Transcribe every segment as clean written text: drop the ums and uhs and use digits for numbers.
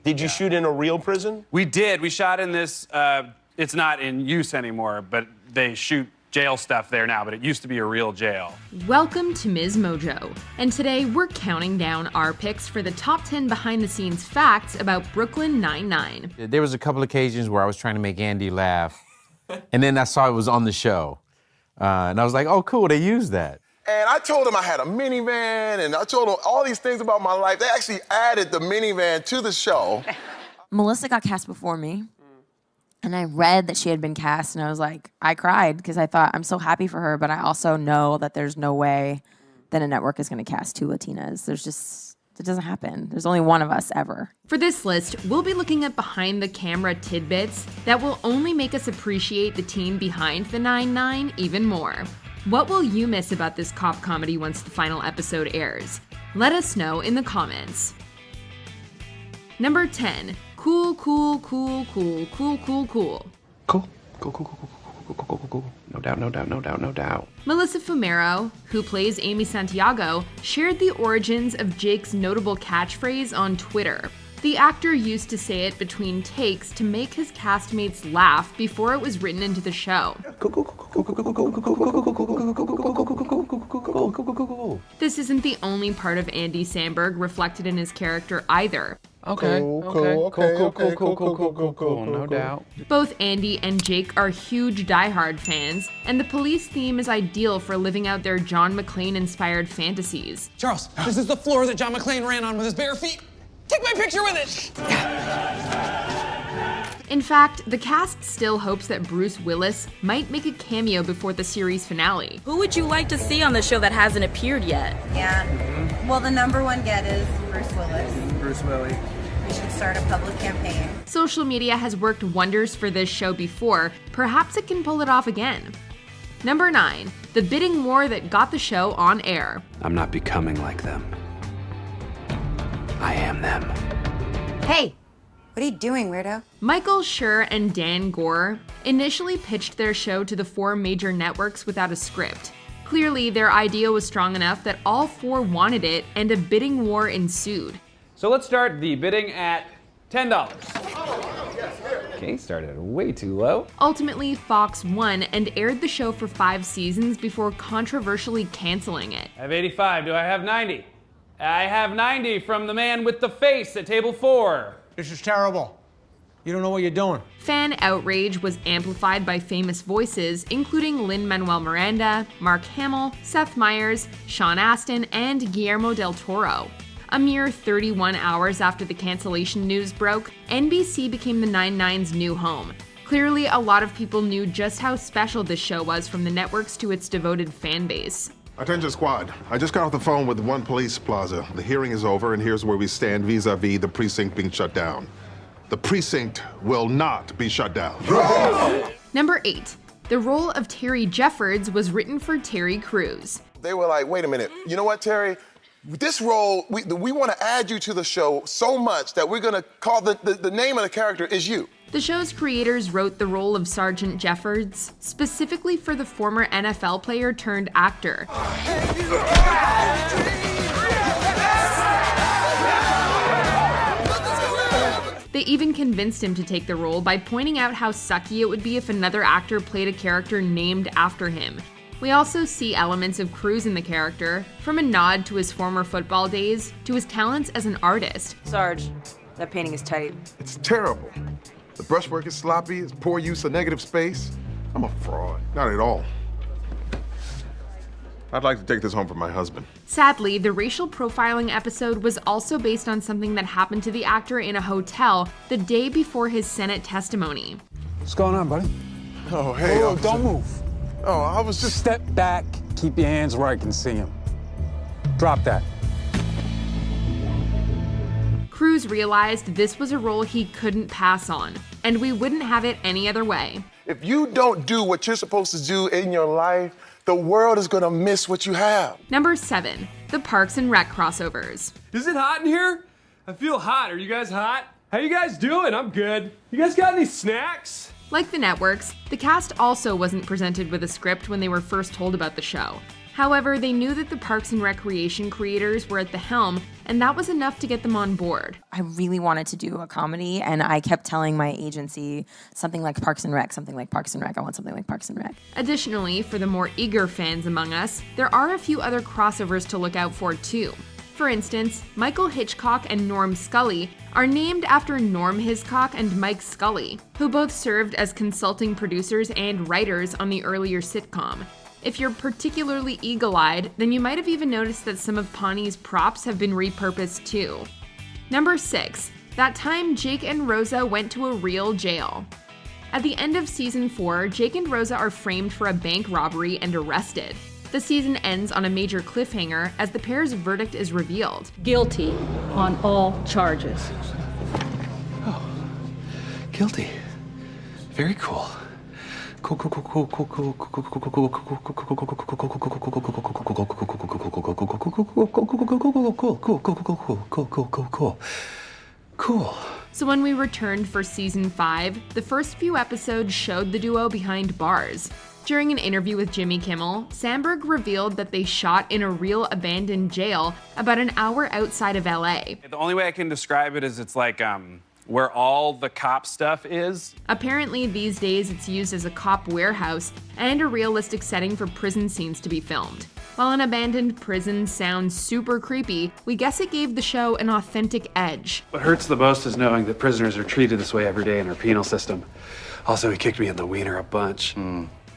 Did you shoot in a real prison? We did. We shot in this, it's not in use anymore, but they shoot jail stuff there now, but it used to be a real jail. Welcome to MsMojo, and today we're counting down our picks for the top 10 behind-the-scenes facts about Brooklyn Nine-Nine. There was a couple occasions where I was trying to make Andy laugh, and then I saw it was on the show, and I was like, oh, cool, they used that. And I told him I had a minivan, and I told him all these things about my life. They actually added the minivan to the show. Melissa got cast before me. And I read that she had been cast, and I was like, I cried because I thought, I'm so happy for her, but I also know that there's no way that a network is going to cast 2 Latinas. It doesn't happen. There's only one of us ever. For this list, we'll be looking at behind-the-camera tidbits that will only make us appreciate the team behind the 9-9 even more. What will you miss about this cop comedy once the final episode airs? Let us know in the comments. Number 10. Cool. No doubt. Melissa Fumero, who plays Amy Santiago, shared the origins of Jake's notable catchphrase on Twitter. The actor used to say it between takes to make his castmates laugh before it was written into the show. This isn't the only part of Andy Samberg reflected in his character either. Okay. Cool. No doubt. Both Andy and Jake are huge Die Hard fans, and the police theme is ideal for living out their John McClane-inspired fantasies. Charles, this is the floor that John McClane ran on with his bare feet. Take my picture with it! In fact, the cast still hopes that Bruce Willis might make a cameo before the series finale. Who would you like to see on the show that hasn't appeared yet? Yeah. Well, the number one get is Bruce Willis. Bruce Willis. We should start a public campaign. Social media has worked wonders for this show before. Perhaps it can pull it off again. Number 9. The bidding war that got the show on air. I'm not becoming like them. I am them. Hey, what are you doing, weirdo? Michael Schur and Dan Gore initially pitched their show to the 4 major networks without a script. Clearly, their idea was strong enough that all 4 wanted it, and a bidding war ensued. So let's start the bidding at $10. Okay, started way too low. Ultimately, Fox won and aired the show for 5 seasons before controversially canceling it. I have 85. Do I have 90? I have 90 from the man with the face at table 4. This is terrible. You don't know what you're doing. Fan outrage was amplified by famous voices, including Lin-Manuel Miranda, Mark Hamill, Seth Meyers, Sean Astin, and Guillermo del Toro. A mere 31 hours after the cancellation news broke, NBC became the 9-9's new home. Clearly, a lot of people knew just how special this show was, from the networks to its devoted fan base. Attention squad, I just got off the phone with One Police Plaza. The hearing is over, and here's where we stand vis-a-vis the precinct being shut down. The precinct will not be shut down. Number 8. The role of Terry Jeffords was written for Terry Crews. They were like, wait a minute, you know what, Terry? This role, we want to add you to the show so much that we're going to call the name of the character is you. The show's creators wrote the role of Sergeant Jeffords specifically for the former NFL player turned actor. They even convinced him to take the role by pointing out how sucky it would be if another actor played a character named after him. We also see elements of Crews in the character, from a nod to his former football days to his talents as an artist. Sarge, that painting is tight. It's terrible. The brushwork is sloppy, it's poor use of negative space. I'm a fraud. Not at all. I'd like to take this home for my husband. Sadly, the racial profiling episode was also based on something that happened to the actor in a hotel the day before his Senate testimony. What's going on, buddy? Oh, hey. Whoa, don't move. Oh, I was just... Step back, keep your hands where I can see them. Drop that. Crews realized this was a role he couldn't pass on, and we wouldn't have it any other way. If you don't do what you're supposed to do in your life, the world is gonna miss what you have. Number 7, the Parks and Rec crossovers. Is it hot in here? I feel hot. Are you guys hot? How you guys doing? I'm good. You guys got any snacks? Like the networks, the cast also wasn't presented with a script when they were first told about the show. However, they knew that the Parks and Recreation creators were at the helm, and that was enough to get them on board. I really wanted to do a comedy, and I kept telling my agency something like Parks and Rec, something like Parks and Rec. I want something like Parks and Rec. Additionally, for the more eager fans among us, there are a few other crossovers to look out for too. For instance, Michael Hitchcock and Norm Scully are named after Norm Hiscock and Mike Scully, who both served as consulting producers and writers on the earlier sitcom. If you're particularly eagle-eyed, then you might have even noticed that some of Pawnee's props have been repurposed too. Number 6. That time Jake and Rosa went to a real jail. At the end of season 4, Jake and Rosa are framed for a bank robbery and arrested. The season ends on a major cliffhanger as the pair's verdict is revealed. Guilty on all charges. Oh, guilty. Very cool. Cool. So when we returned for season 5, the first few episodes showed the duo behind bars. During an interview with Jimmy Kimmel, Sandberg revealed that they shot in a real abandoned jail about an hour outside of LA. The only way I can describe it is it's like where all the cop stuff is. Apparently, these days it's used as a cop warehouse and a realistic setting for prison scenes to be filmed. While an abandoned prison sounds super creepy, we guess it gave the show an authentic edge. What hurts the most is knowing that prisoners are treated this way every day in our penal system. Also, he kicked me in the wiener a bunch.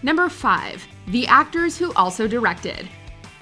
Number 5. The actors who also directed.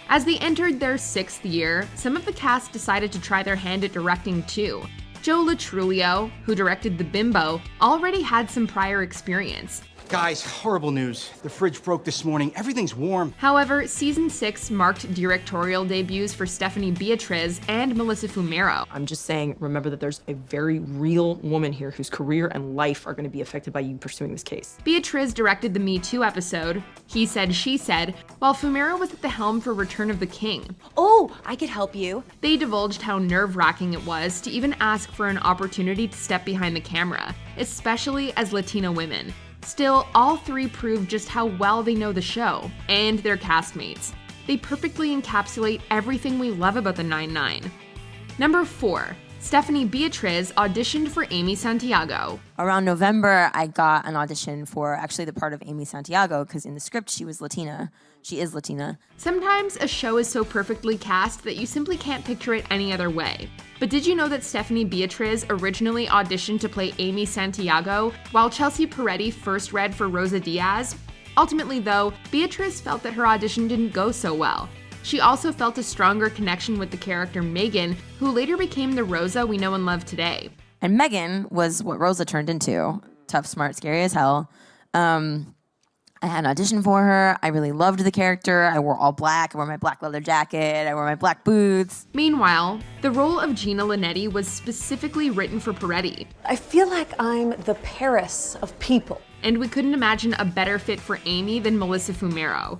As they entered their 6th year, some of the cast decided to try their hand at directing too. Joe Latrulio, who directed The Bimbo, already had some prior experience. Guys, horrible news. The fridge broke this morning. Everything's warm. However, season 6 marked directorial debuts for Stephanie Beatriz and Melissa Fumero. I'm just saying, remember that there's a very real woman here whose career and life are going to be affected by you pursuing this case. Beatriz directed the Me Too episode, He Said, She Said, while Fumero was at the helm for Return of the King. Oh, I could help you. They divulged how nerve-wracking it was to even ask for an opportunity to step behind the camera, especially as Latina women. Still, all three proved just how well they know the show, and their castmates. They perfectly encapsulate everything we love about the 9-9. Number 4. Stephanie Beatriz auditioned for Amy Santiago. Around November, I got an audition for actually the part of Amy Santiago, because in the script she was Latina. She is Latina. Sometimes a show is so perfectly cast that you simply can't picture it any other way. But did you know that Stephanie Beatriz originally auditioned to play Amy Santiago, while Chelsea Peretti first read for Rosa Diaz? Ultimately though, Beatriz felt that her audition didn't go so well. She also felt a stronger connection with the character Megan, who later became the Rosa we know and love today. And Megan was what Rosa turned into. Tough, smart, scary as hell. I had an audition for her. I really loved the character. I wore all black. I wore my black leather jacket. I wore my black boots. Meanwhile, the role of Gina Linetti was specifically written for Peretti. I feel like I'm the Paris of people. And we couldn't imagine a better fit for Amy than Melissa Fumero.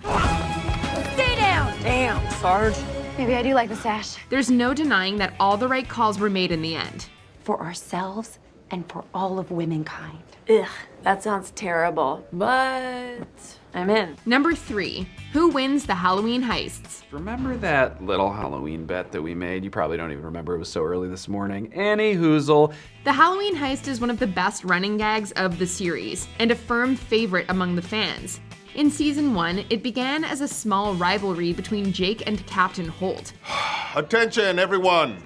Stay down! Damn, Sarge. Maybe I do like the sash. There's no denying that all the right calls were made in the end. For ourselves and for all of womankind. Ugh, that sounds terrible, but I'm in. Number 3. Who wins the Halloween heists? Remember that little Halloween bet that we made? You probably don't even remember, it was so early this morning. Any hoozle. The Halloween heist is one of the best running gags of the series, and a firm favorite among the fans. In season 1, it began as a small rivalry between Jake and Captain Holt. Attention, everyone!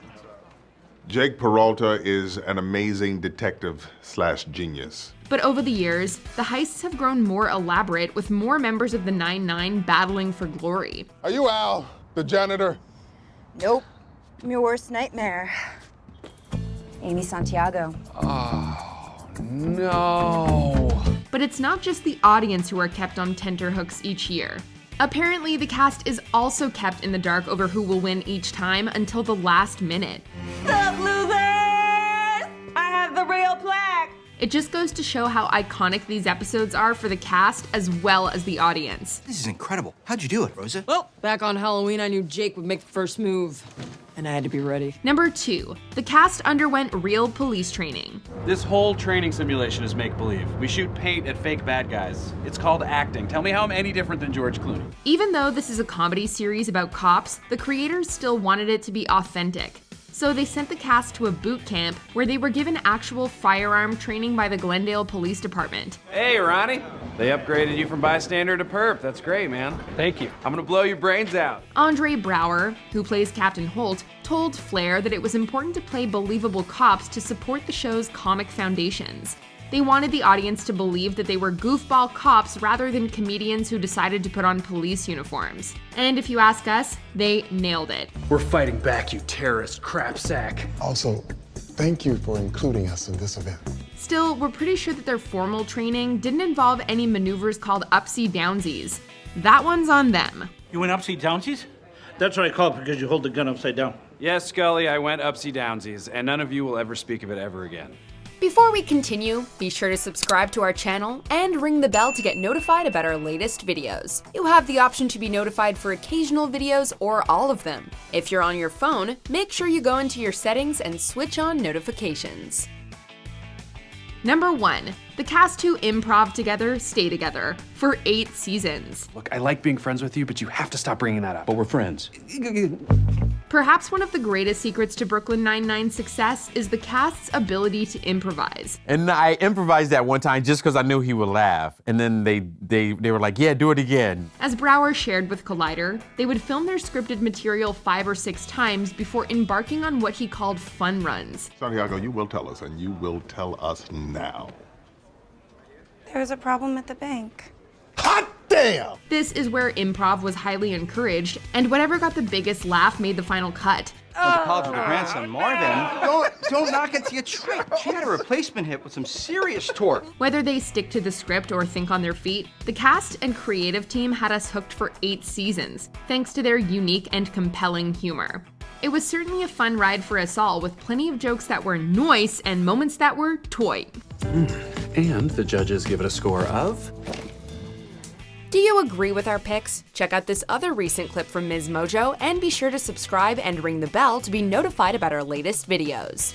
Jake Peralta is an amazing detective/genius. But over the years, the heists have grown more elaborate, with more members of the 9-9 battling for glory. Are you Al, the janitor? Nope. I'm your worst nightmare. Amy Santiago. Oh, no. But it's not just the audience who are kept on tenterhooks each year. Apparently, the cast is also kept in the dark over who will win each time until the last minute. Sup, losers? I have the real plaque. It just goes to show how iconic these episodes are for the cast as well as the audience. This is incredible. How'd you do it, Rosa? Well, back on Halloween, I knew Jake would make the first move. and I had to be ready. Number 2, the cast underwent real police training. This whole training simulation is make-believe. We shoot paint at fake bad guys. It's called acting. Tell me how I'm any different than George Clooney. Even though this is a comedy series about cops, the creators still wanted it to be authentic. So they sent the cast to a boot camp where they were given actual firearm training by the Glendale Police Department. Hey, Ronnie. They upgraded you from bystander to perp. That's great, man. Thank you. I'm gonna blow your brains out. Andre Brower, who plays Captain Holt, told Flair that it was important to play believable cops to support the show's comic foundations. They wanted the audience to believe that they were goofball cops rather than comedians who decided to put on police uniforms. And if you ask us, they nailed it. We're fighting back, you terrorist crap sack. Also, thank you for including us in this event. Still, we're pretty sure that their formal training didn't involve any maneuvers called upsy-downsies. That one's on them. You went upsy-downsies? That's what I call it because you hold the gun upside down. Yes, Scully, I went upsy-downsies, and none of you will ever speak of it ever again. Before we continue, be sure to subscribe to our channel and ring the bell to get notified about our latest videos. You have the option to be notified for occasional videos or all of them. If you're on your phone, make sure you go into your settings and switch on notifications. Number 1, the cast who improv together stay together for 8 seasons. Look, I like being friends with you, but you have to stop bringing that up. But we're friends. Perhaps one of the greatest secrets to Brooklyn Nine-Nine's success is the cast's ability to improvise. And I improvised that one time just because I knew he would laugh. And then they were like, yeah, do it again. As Brower shared with Collider, they would film their scripted material 5 or 6 times before embarking on what he called fun runs. Santiago, you will tell us, and you will tell us now. There was a problem at the bank. Hot damn! This is where improv was highly encouraged, and whatever got the biggest laugh made the final cut. Went to college with her grandson, Marvin. Don't knock it till you try. She had a replacement hit with some serious torque. Whether they stick to the script or think on their feet, the cast and creative team had us hooked for 8 seasons, thanks to their unique and compelling humor. It was certainly a fun ride for us all, with plenty of jokes that were noise and moments that were toy. And the judges give it a score of... Do you agree with our picks? Check out this other recent clip from MsMojo and be sure to subscribe and ring the bell to be notified about our latest videos.